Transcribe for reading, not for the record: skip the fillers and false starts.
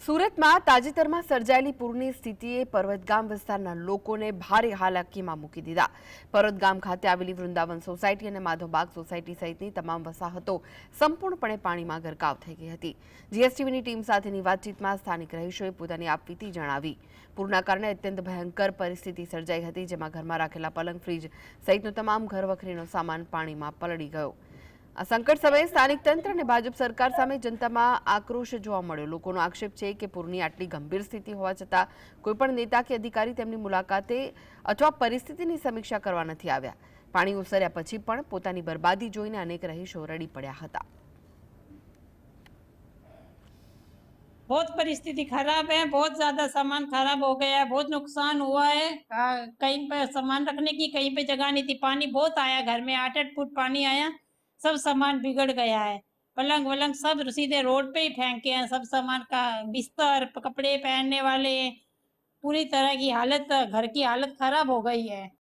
સુરતમાં તાજેતરમાં સર્જાયેલી પૂરની સ્થિતિએ પર્વતગામ વિસ્તારના લોકોને ભારે હાલાકીમાં મૂકી દીધા। પર્વતગામ ખાતે આવેલી વૃંદાવન સોસાયટી અને માધવબાગ સોસાયટી સહિતની તમામ વસાહતો સંપૂર્ણપણે પાણીમાં ગરકાવ થઈ ગઈ હતી। જીએસટીવીની ટીમ સાથેની વાતચીતમાં સ્થાનિક રહીશોએ પોતાની આપવીતી જણાવી। પૂરના કારણે અત્યંત ભયંકર પરિસ્થિતિ સર્જાઈ હતી, જેમાં ઘરમાં રાખેલા પલંગ, ફ્રીજ સહિતનો તમામ ઘરવખરીનો સામાન પાણીમાં પલળી ગયો। આ સંકટ સમયે સ્થાનિક તંત્ર અને ભાજપ સરકાર સામે જનતામાં આક્રોશ જોવા મળ્યો। લોકોનો આક્ષેપ છે કે પૂરની આટલી ગંભીર સ્થિતિ હોવા છતાં કોઈપણ નેતા કે અધિકારી તેમની મુલાકાતે અથવા પરિસ્થિતિની સમીક્ષા કરવા નથી આવ્યા। પાણી ઓસર્યા પછી પણ પોતાની બરબાદી જોઈને અનેક રહીશો રડી પડ્યા હતા। बहुत परिस्थिति खराब है, बहुत ज्यादा सामान खराब हो गया है, बहुत नुकसान हुआ है। कहीं पे सामान रखने की कहीं पे जगह नहीं थी, पानी बहुत आया, घर में 8-8 फुट पानी आया, सब सामान बिगड़ गया है। पलंग वलंग सब सीधे रोड पे ही फेंके हैं, सब सामान का बिस्तर, कपड़े पहनने वाले, पूरी तरह की हालत, घर की हालत खराब हो गई है।